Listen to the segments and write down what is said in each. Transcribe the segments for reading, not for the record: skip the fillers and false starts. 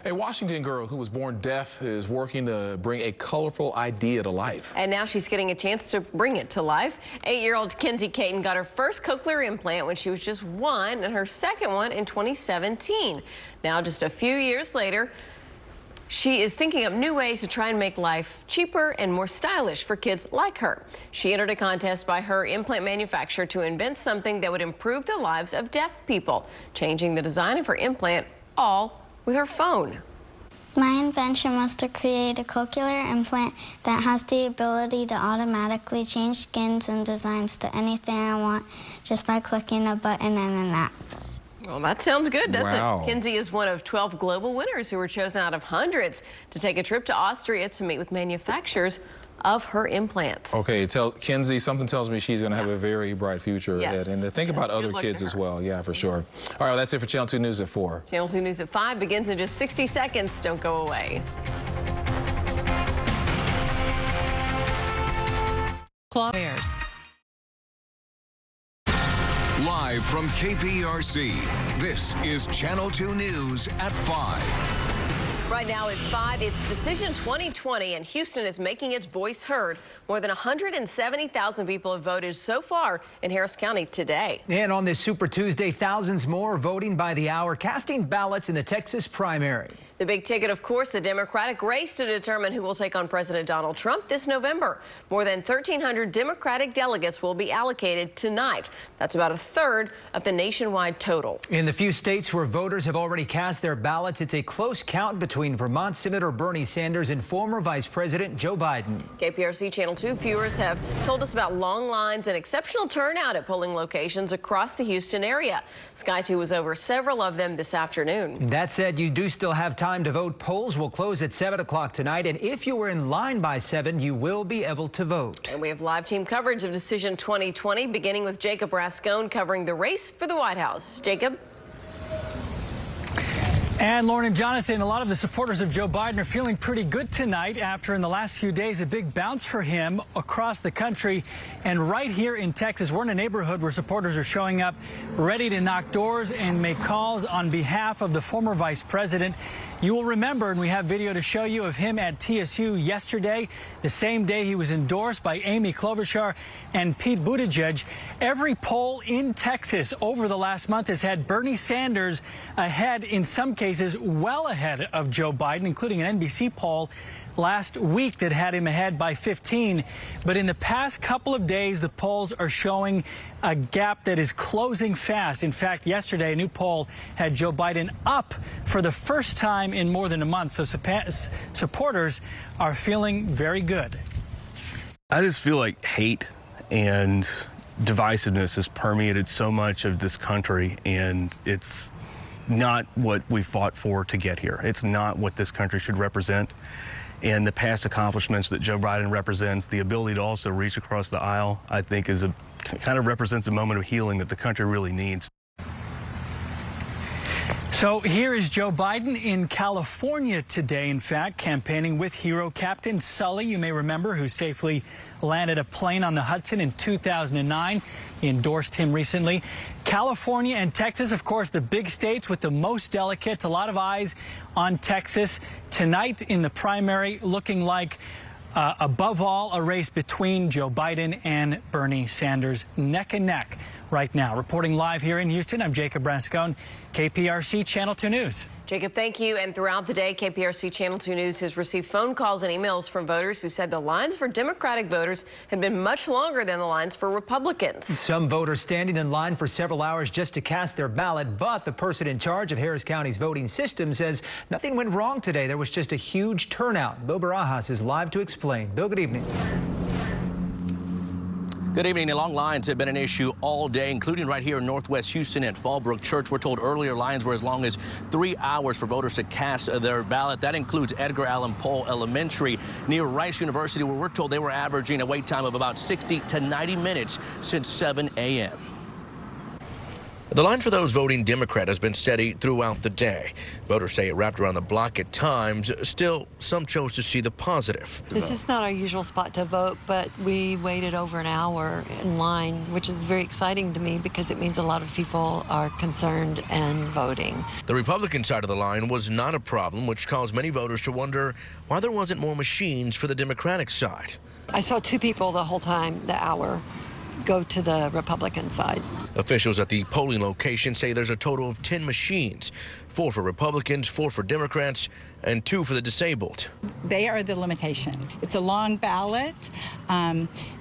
A Washington girl who was born deaf is working to bring a colorful idea to life. And now she's getting a chance to bring it to life. 8-year-old Kenzie Caton got her first cochlear implant when she was just 1 and her second one in 2017. Now, just a few years later, she is thinking of new ways to try and make life cheaper and more stylish for kids like her. She entered a contest by her implant manufacturer to invent something that would improve the lives of deaf people, changing the design of her implant all with her phone. My invention was to create a cochlear implant that has the ability to automatically change skins and designs to anything I want just by clicking a button in an app. Well, that sounds good, doesn't Wow. it? Kenzie is one of 12 global winners who were chosen out of hundreds to take a trip to Austria to meet with manufacturers of her implants. Okay, Kenzie, something tells me she's going to have a very bright future ahead. And to think about other kids as well. Yeah, for sure. All right, well, that's it for Channel 2 News at 4. Channel 2 News at 5 begins in just 60 seconds. Don't go away. Live from KPRC, this is Channel 2 News at 5. Right now at 5, it's Decision 2020, and Houston is making its voice heard. More than 170,000 people have voted so far in Harris County today. And on this Super Tuesday, thousands more voting by the hour, casting ballots in the Texas primary. The big ticket, of course, the Democratic race to determine who will take on President Donald Trump this November. More than 1,300 Democratic delegates will be allocated tonight. That's about a third of the nationwide total. In the few states where voters have already cast their ballots, it's a close count between Vermont Senator Bernie Sanders and former Vice President Joe Biden. KPRC Channel 2 viewers have told us about long lines and exceptional turnout at polling locations across the Houston area. Sky 2 was over several of them this afternoon. That said, you do still have time to vote. Polls will close at 7 o'clock tonight, and if you were in line by 7, you will be able to vote. And we have live team coverage of Decision 2020, beginning with Jacob Rascone covering the race for the White House. Jacob? And Lauren and Jonathan, a lot of the supporters of Joe Biden are feeling pretty good tonight after in the last few days a big bounce for him across the country. And right here in Texas, we're in a neighborhood where supporters are showing up ready to knock doors and make calls on behalf of the former vice president. You will remember, and we have video to show you of him at TSU yesterday, the same day he was endorsed by Amy Klobuchar and Pete Buttigieg. Every poll in Texas over the last month has had Bernie Sanders ahead, in some cases well ahead of Joe Biden, including an NBC poll last week that had him ahead by 15. But in the past couple of days, the polls are showing a gap that is closing fast. In fact, yesterday, a new poll had Joe Biden up for the first time in more than a month. So supporters are feeling very good. I just feel like hate and divisiveness has permeated so much of this country, and it's not what we fought for to get here. It's not what this country should represent. And the past accomplishments that Joe Biden represents, the ability to also reach across the aisle, I think kind of represents a moment of healing that the country really needs. So here is Joe Biden in California today, in fact, campaigning with hero Captain Sully, you may remember, who safely landed a plane on the Hudson in 2009. He endorsed him recently. California and Texas, of course, the big states with the most delegates. A lot of eyes on Texas tonight in the primary, looking like above all a race between Joe Biden and Bernie Sanders, neck and neck right now. Reporting live here in Houston, I'm Jacob Rascone, KPRC Channel 2 News. Jacob, thank you. And throughout the day, KPRC Channel 2 News has received phone calls and emails from voters who said the lines for Democratic voters have been much longer than the lines for Republicans. Some voters standing in line for several hours just to cast their ballot, but the person in charge of Harris County's voting system says nothing went wrong today. There was just a huge turnout. Bill Barajas is live to explain. Bill, good evening. Good evening. The long lines have been an issue all day, including right here in Northwest Houston at Fallbrook Church. We're told earlier lines were as long as 3 hours for voters to cast their ballot. That includes Edgar Allan Poe Elementary near Rice University, where we're told they were averaging a wait time of about 60 to 90 minutes since 7 a.m. The line for those voting Democrat has been steady throughout the day. Voters say it wrapped around the block at times. Still, some chose to see the positive. This is not our usual spot to vote, but we waited over an hour in line, which is very exciting to me because it means a lot of people are concerned and voting. The Republican side of the line was not a problem, which caused many voters to wonder why there wasn't more machines for the Democratic side. I saw two people the whole time, the hour, go to the Republican side. Officials at the polling location say there's a total of 10 machines, 4 for Republicans, 4 for Democrats, and 2 for the disabled. They are the limitation. It's a long ballot.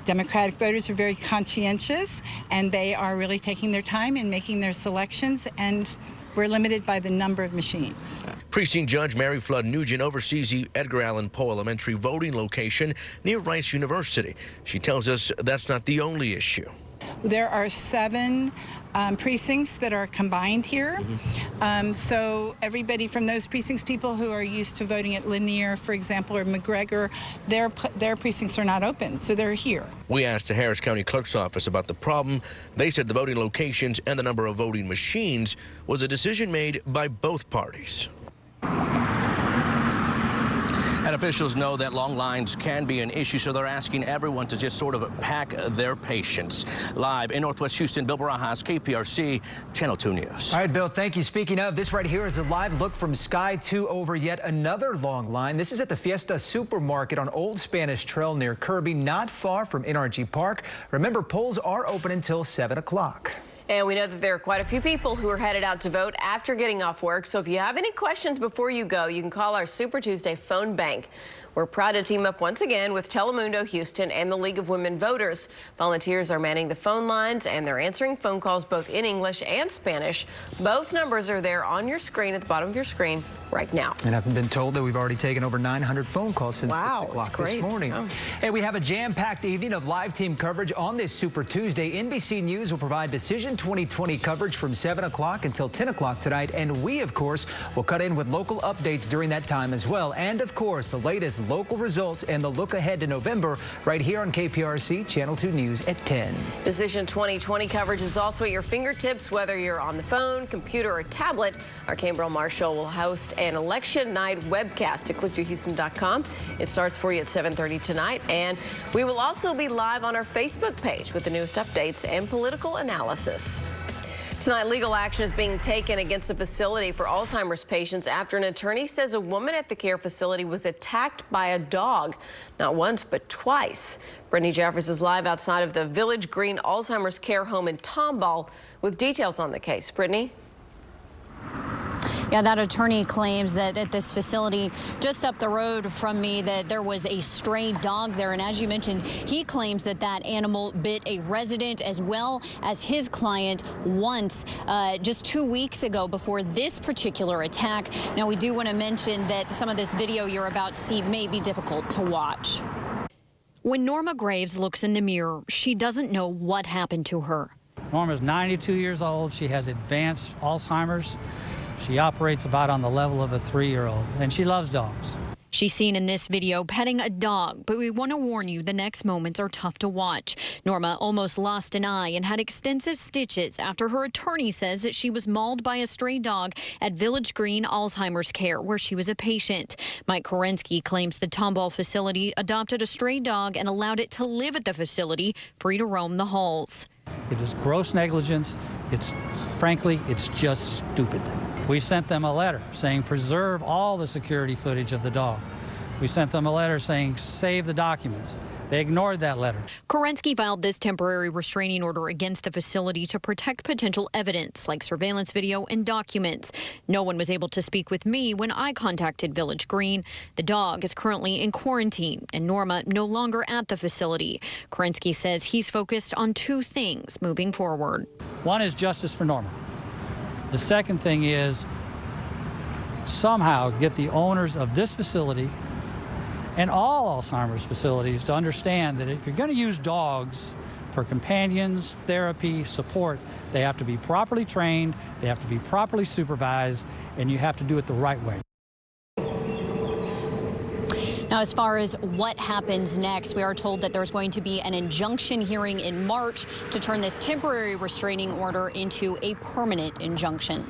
Democratic voters are very conscientious, and they are really taking their time in making their selections, and we're limited by the number of machines. Precinct Judge Mary Flood Nugent oversees the Edgar Allan Poe Elementary voting location near Rice University. She tells us that's not the only issue. There are 7 precincts that are combined here. So everybody from those precincts, people who are used to voting at Lanier, for example, or McGregor, their precincts are not open, so they're here. We asked the Harris County Clerk's office about the problem. They said the voting locations and the number of voting machines was a decision made by both parties. And officials know that long lines can be an issue, so they're asking everyone to just sort of pack their patience. Live in Northwest Houston, Bill Barajas, KPRC, Channel 2 News. All right, Bill, thank you. Speaking of, this right here is a live look from Sky 2 over yet another long line. This is at the Fiesta Supermarket on Old Spanish Trail near Kirby, not far from NRG Park. Remember, polls are open until 7 o'clock. And we know that there are quite a few people who are headed out to vote after getting off work. So if you have any questions before you go, you can call our Super Tuesday phone bank. We're proud to team up once again with Telemundo Houston and the League of Women Voters. Volunteers are manning the phone lines, and they're answering phone calls both in English and Spanish. Both numbers are there on your screen, at the bottom of your screen right now. And I've been told that we've already taken over 900 phone calls since 6 o'clock this morning. Oh. And we have a jam-packed evening of live team coverage on this Super Tuesday. NBC News will provide Decision 2020 coverage from 7 o'clock until 10 o'clock tonight. And we, of course, will cut in with local updates during that time as well. And, of course, the latest local results and the look ahead to November right here on KPRC Channel 2 News at 10. Decision 2020 coverage is also at your fingertips, whether you're on the phone, computer, or tablet. Our Cambrell Marshall will host an election night webcast at click2houston.com. It starts for you at 7:30 tonight, and we will also be live on our Facebook page with the newest updates and political analysis. Tonight, legal action is being taken against a facility for Alzheimer's patients after an attorney says a woman at the care facility was attacked by a dog, not once but twice. Brittany Jeffers is live outside of the Village Green Alzheimer's Care Home in Tomball with details on the case. Brittany? Yeah, that attorney claims that at this facility just up the road from me that there was a stray dog there. And as you mentioned, he claims that that animal bit a resident as well as his client once just 2 weeks ago before this particular attack. Now, we do want to mention that some of this video you're about to see may be difficult to watch. When Norma Graves looks in the mirror, she doesn't know what happened to her. Norma's 92 years old. She has advanced Alzheimer's. She operates about on the level of a 3-year-old, and she loves dogs. She's seen in this video petting a dog, but we want to warn you the next moments are tough to watch. Norma almost lost an eye and had extensive stitches after her attorney says that she was mauled by a stray dog at Village Green Alzheimer's Care, where she was a patient. Mike Kerensky claims the Tomball facility adopted a stray dog and allowed it to live at the facility, free to roam the halls. It is gross negligence. Frankly, it's just stupid. We sent them a letter saying preserve all the security footage of the dog. We sent them a letter saying save the documents. They ignored that letter. Kerensky filed this temporary restraining order against the facility to protect potential evidence like surveillance video and documents. No one was able to speak with me when I contacted Village Green. The dog is currently in quarantine and Norma no longer at the facility. Kerensky says he's focused on 2 things moving forward. One is justice for Norma. The second thing is somehow get the owners of this facility and all Alzheimer's facilities to understand that if you're going to use dogs for companions, therapy, support, they have to be properly trained, they have to be properly supervised, and you have to do it the right way. Now, as far as what happens next, we are told that there's going to be an injunction hearing in March to turn this temporary restraining order into a permanent injunction.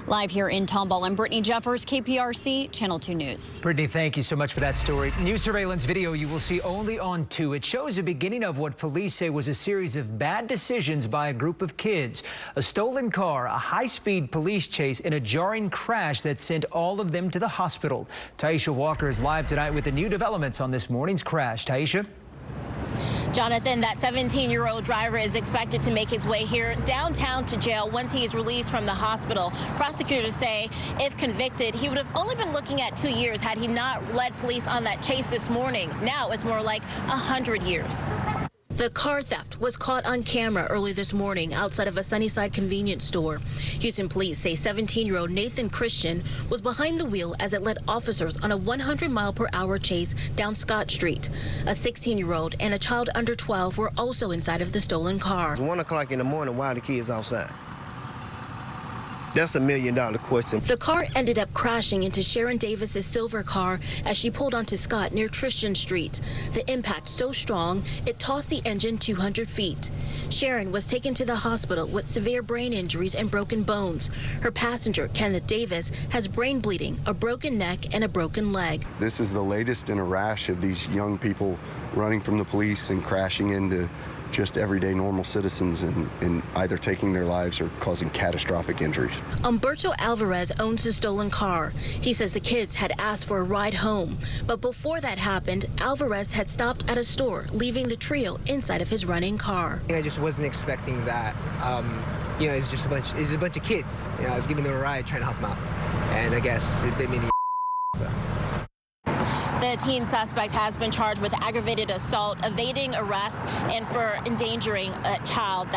Live here in Tomball, I'm Brittany Jeffers, KPRC, Channel 2 News. Brittany, thank you so much for that story. New surveillance video you will see only on 2. It shows the beginning of what police say was a series of bad decisions by a group of kids. A stolen car, a high-speed police chase, and a jarring crash that sent all of them to the hospital. Taisha Walker is live tonight with the new developments on this morning's crash. Taisha? Jonathan, that 17-year-old driver is expected to make his way here downtown to jail once he is released from the hospital. Prosecutors say if convicted, he would have only been looking at 2 years had he not led police on that chase this morning. Now it's more like 100 years. The car theft was caught on camera early this morning outside of a Sunnyside convenience store. Houston police say 17-year-old Nathan Christian was behind the wheel as it led officers on a 100-mile-per-hour chase down Scott Street. A 16-year-old and a child under 12 were also inside of the stolen car. It's 1 o'clock in the morning. Why are the kids outside? That's $1 million question. The car ended up crashing into Sharon Davis's silver car as she pulled onto Scott near Tristan Street. The impact so strong, it tossed the engine 200 feet. Sharon was taken to the hospital with severe brain injuries and broken bones. Her passenger, Kenneth Davis, has brain bleeding, a broken neck, and a broken leg. This is the latest in a rash of these young people running from the police and crashing into just everyday normal citizens and either taking their lives or causing catastrophic injuries. Humberto Alvarez owns the stolen car. He says the kids had asked for a ride home. But before that happened, Alvarez had stopped at a store, leaving the trio inside of his running car. I just wasn't expecting that. You know, it's just a bunch of kids. You know, I was giving them a ride, trying to help them out. And I guess it bit me in the so. The teen suspect has been charged with aggravated assault, evading arrest, and for endangering a child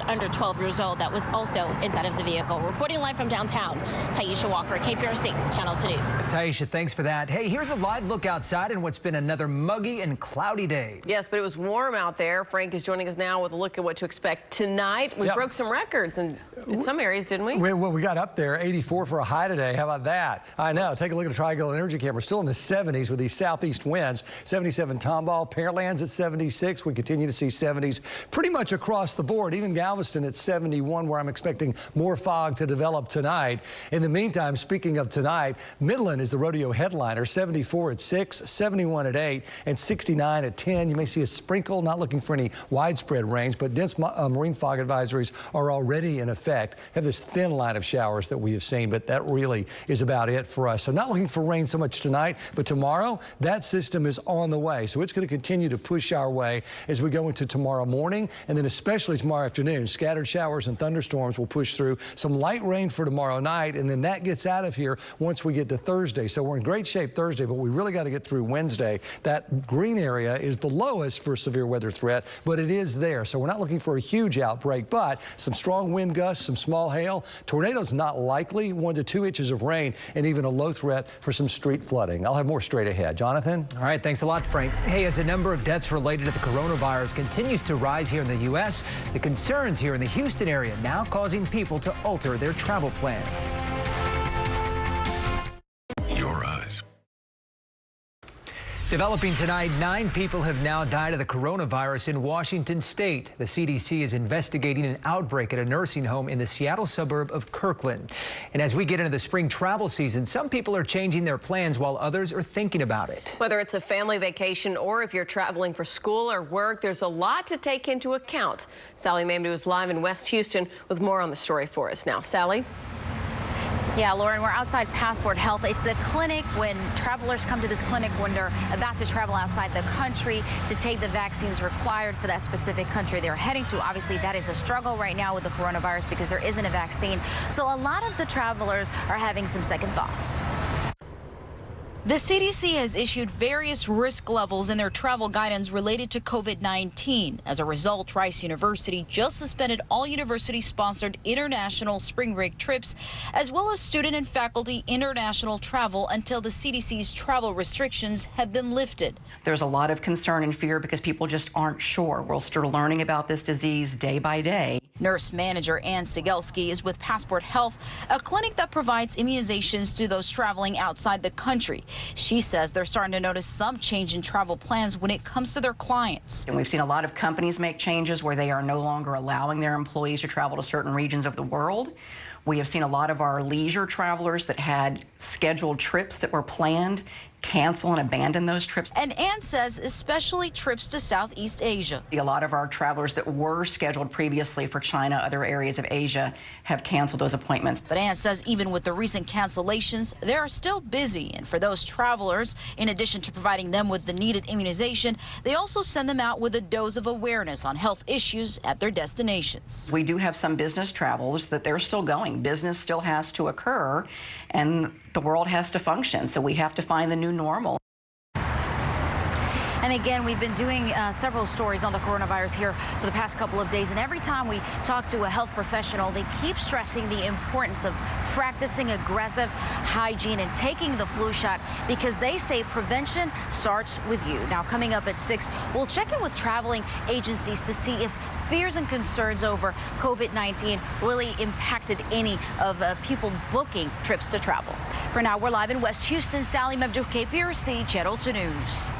under 12 years old that was also inside of the vehicle. Reporting live from downtown, Taisha Walker, KPRC, Channel 2 News. Taisha, thanks for that. Hey, here's a live look outside in what's been another muggy and cloudy day. Yes, but it was warm out there. Frank is joining us now with a look at what to expect tonight. We broke some records in some areas, didn't we? Well, we got up there, 84 for a high today. How about that? I know. Take a look at the Tri-Gold Energy camera. Still in the 70s with these southeast winds. 77 Tomball, Pearland's at 76. We continue to see 70s pretty much across the board. Even Galveston at 71, where I'm expecting more fog to develop tonight. In the meantime, speaking of tonight, Midland is the rodeo headliner. 74 at 6, 71 at 8, and 69 at 10. You may see a sprinkle, not looking for any widespread rains, but dense marine fog advisories are already in effect. Have this thin line of showers that we have seen, but that really is about it for us. So not looking for rain so much tonight, but tomorrow, that system is on the way. So it's going to continue to push our way as we go into tomorrow morning, and then especially tomorrow afternoon. Scattered showers and thunderstorms will push through. Some light rain for tomorrow night, and then that gets out of here once we get to Thursday. So we're in great shape Thursday, but we really got to get through Wednesday. That green area is the lowest for severe weather threat, but it is there. So we're not looking for a huge outbreak, but some strong wind gusts, some small hail. Tornadoes not likely, 1 to 2 inches of rain, and even a low threat for some street flooding. I'll have more straight ahead. Jonathan? All right, thanks a lot, Frank. Hey, as the number of deaths related to the coronavirus continues to rise here in the U.S., the concerns here in the Houston area now causing people to alter their travel plans. Your eyes. Developing tonight, 9 people have now died of the coronavirus in Washington state. The CDC is investigating an outbreak at a nursing home in the Seattle suburb of Kirkland. And as we get into the spring travel season, some people are changing their plans while others are thinking about it. Whether it's a family vacation or if you're traveling for school or work, there's a lot to take into account. Sally Mamdou is live in West Houston with more on the story for us now. Sally? Yeah, Lauren, we're outside Passport Health. It's a clinic when travelers come to this clinic when they're about to travel outside the country to take the vaccines required for that specific country they're heading to. Obviously, that is a struggle right now with the coronavirus because there isn't a vaccine. So a lot of the travelers are having some second thoughts. The CDC has issued various risk levels in their travel guidance related to COVID-19. As a result, Rice University just suspended all university-sponsored international spring break trips, as well as student and faculty international travel until the CDC's travel restrictions have been lifted. There's a lot of concern and fear because people just aren't sure. We're still learning about this disease day by day. Nurse manager Ann Sigelski is with Passport Health, a clinic that provides immunizations to those traveling outside the country. She says they're starting to notice some change in travel plans when it comes to their clients. And we've seen a lot of companies make changes where they are no longer allowing their employees to travel to certain regions of the world. We have seen a lot of our leisure travelers that had scheduled trips that were planned cancel and abandon those trips. And Ann says especially trips to Southeast Asia. A lot of our travelers that were scheduled previously for China, other areas of Asia, have canceled those appointments. But Ann says even with the recent cancellations, they are still busy. And for those travelers, in addition to providing them with the needed immunization, they also send them out with a dose of awareness on health issues at their destinations. We do have some business travelers that they're still going. Business still has to occur, and the world has to function. So we have to find the new normal. And again, we've been doing several stories on the coronavirus here for the past couple of days. And every time we talk to a health professional, they keep stressing the importance of practicing aggressive hygiene and taking the flu shot, because they say prevention starts with you. Now, coming up at 6, we'll check in with traveling agencies to see if fears and concerns over COVID-19 really impacted any of people booking trips to travel. For now, we're live in West Houston. Sally Mabdou, KPRC, Channel 2 News.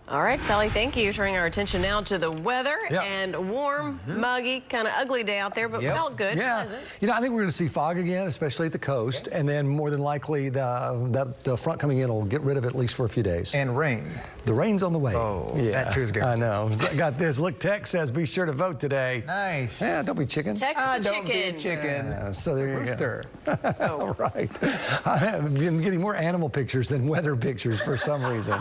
All right, Sally, thank you. Turning our attention now to the weather. And warm, muggy, kind of ugly day out there, but felt good. Yeah, you know, I think we're going to see fog again, especially at the coast, and then more than likely the front coming in will get rid of it at least for a few days. And rain. The rain's on the way. Oh, yeah. That too is guaranteed. I know. Got this. Look, Tex says be sure to vote today. Nice. Yeah, don't be chicken. Text the don't chicken. be chicken. Yeah, so there you Rooster. go. All right. I have been getting more animal pictures than weather pictures for some reason.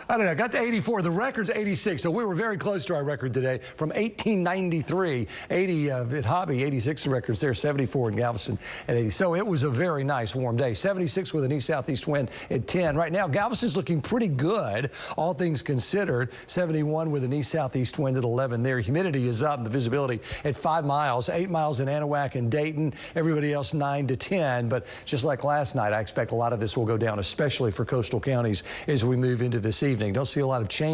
I don't know. Got to 84. The record's 86. So we were very close to our record today from 1893. 80 at Hobby, 86 the records there, 74 in Galveston at 80. So it was a very nice warm day. 76 with an east-southeast wind at 10. Right now, Galveston's looking pretty good, all things considered. 71 with an east-southeast wind at 11 there. Humidity is up, the visibility at 5 miles, 8 miles in Anahuac and Dayton. Everybody else 9 to 10. But just like last night, I expect a lot of this will go down, especially for coastal counties as we move into this evening. Don't see a lot of changes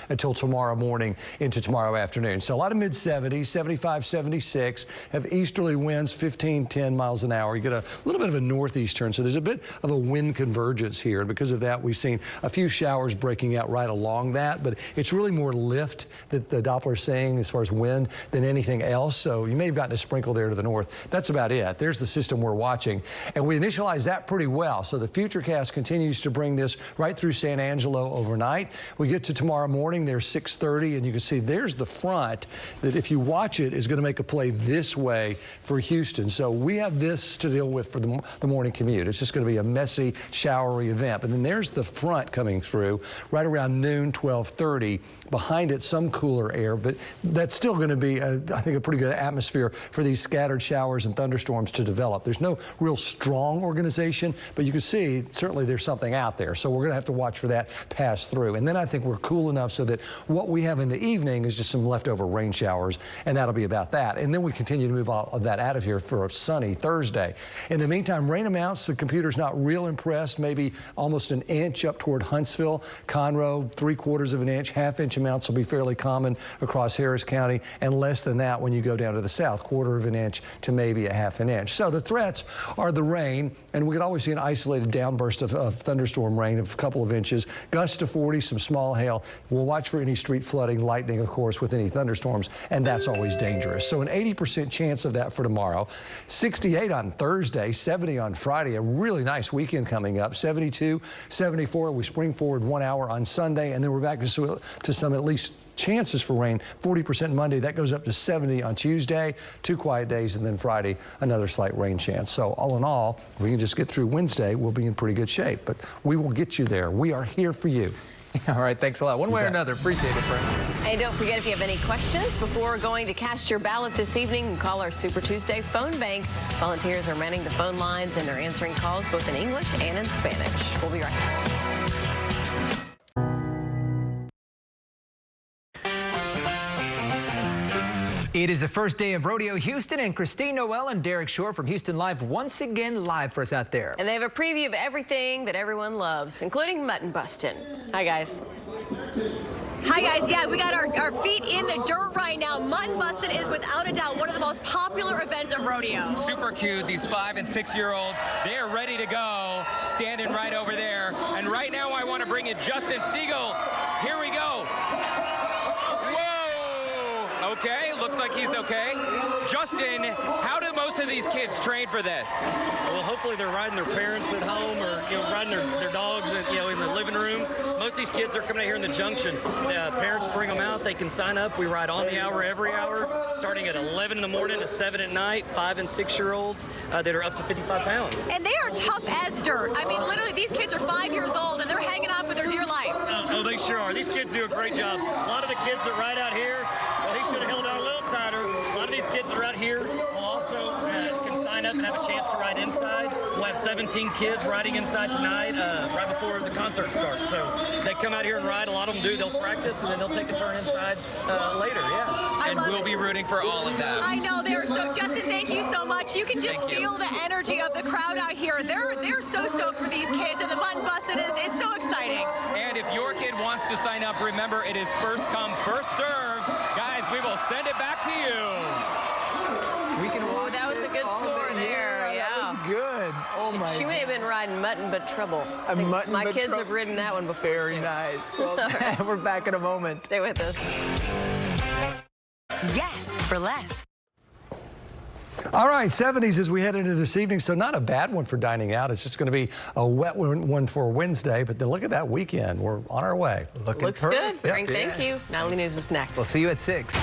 until tomorrow morning into tomorrow afternoon. So a lot of mid-70s, 75, 76, have easterly winds 15, 10 miles an hour. You get a little bit of a northeast turn, so there's a bit of a wind convergence here. And because of that, we've seen a few showers breaking out right along that, but it's really more lift that the Doppler's saying as far as wind than anything else. So you may have gotten a sprinkle there to the north. That's about it. There's the system we're watching. And we initialized that pretty well. So the Futurecast continues to bring this right through San Angelo overnight. We get to tomorrow morning, there's 6:30, and you can see there's the front that if you watch it is going to make a play this way for Houston. So we have this to deal with for the morning commute. It's just going to be a messy, showery event. But then there's the front coming through right around noon, 12:30. Behind it, some cooler air, but that's still going to be, I think, a pretty good atmosphere for these scattered showers and thunderstorms to develop. There's no real strong organization, but you can see certainly there's something out there. So we're going to have to watch for that pass through. And then I think we're cool enough so that what we have in the evening is just some leftover rain showers, and that'll be about that. And then we continue to move all of that out of here for a sunny Thursday. In the meantime, rain amounts, the computer's not real impressed, maybe almost an inch up toward Huntsville. Conroe, 3/4 of an inch, half-inch amounts will be fairly common across Harris County, and less than that when you go down to the south, 1/4 of an inch to maybe a half an inch. So the threats are the rain, and we could always see an isolated downburst of thunderstorm rain of a couple of inches, gusts to 40, some small hail. We'll watch for any street flooding, lightning, of course, with any thunderstorms, and that's always dangerous. So an 80% chance of that for tomorrow. 68 on Thursday, 70 on Friday, a really nice weekend coming up. 72, 74, we spring forward 1 hour on Sunday, and then we're back to some at least chances for rain. 40% Monday, that goes up to 70 on Tuesday, 2 quiet days, and then Friday, another slight rain chance. So all in all, if we can just get through Wednesday, we'll be in pretty good shape, but we will get you there. We are here for you. All right, thanks a lot. One way or another, appreciate it, Frank. Hey, don't forget, if you have any questions before going to cast your ballot this evening, call our Super Tuesday phone bank. Volunteers are manning the phone lines, and they're answering calls both in English and in Spanish. We'll be right back. It is the first day of Rodeo Houston, and Christine Noel and Derek Shore from Houston Live once again live for us out there. And they have a preview of everything that everyone loves, including mutton busting. Hi, guys. Hi guys, yeah, we got our feet in the dirt right now. Mutton Bustin' is without a doubt one of the most popular events of rodeo. Super cute, these 5- and 6-year-olds, they are ready to go, standing right over there. And right now I want to bring in Justin Stiegel. Here we go. Whoa! Okay, looks like he's okay. Justin, how do most of these kids train for this? Well, hopefully they're riding their parents at home or, riding their dogs, in the living room. Most of these kids are coming out here in the junction. Parents bring them out. They can sign up. We ride on the hour every hour, starting at 11 in the morning to 7 at night, 5- and 6-year-olds that are up to 55 pounds. And they are tough as dirt. I mean, literally, these kids are 5 years old, and they're hanging on for their dear life. Oh, they sure are. These kids do a great job. A lot of the kids that ride out here, well, he should have held on a little tighter. A lot of these kids that are out here will also can sign up and have a chance to ride inside. We'll have 17 kids riding inside tonight right before the concert starts. So they come out here and ride. A lot of them do. They'll practice, and then they'll take a turn inside later, yeah. And we'll be rooting for all of them. I know. They are so... Justin, thank you so much. You can just feel the energy of the crowd out here. They're so stoked for these kids, and the Mutton Bustin' is so exciting. And if your kid wants to sign up, remember, it is first come, first serve. Guys, we will send it back to you. We can watch. That was a good score there. Yeah. That was good. Oh my. She may have been riding Mutton but Trouble. Mutton My but kids Trouble. have ridden that one before. Very too. nice. Well, right. we're back in a moment. Stay with us. Yes for less. All right, 70s as we head into this evening, so not a bad one for dining out. It's just going to be a wet one for Wednesday, but then look at that weekend. We're on our way. Looks good. Frank, thank you. Nightly News is next. We'll see you at 6.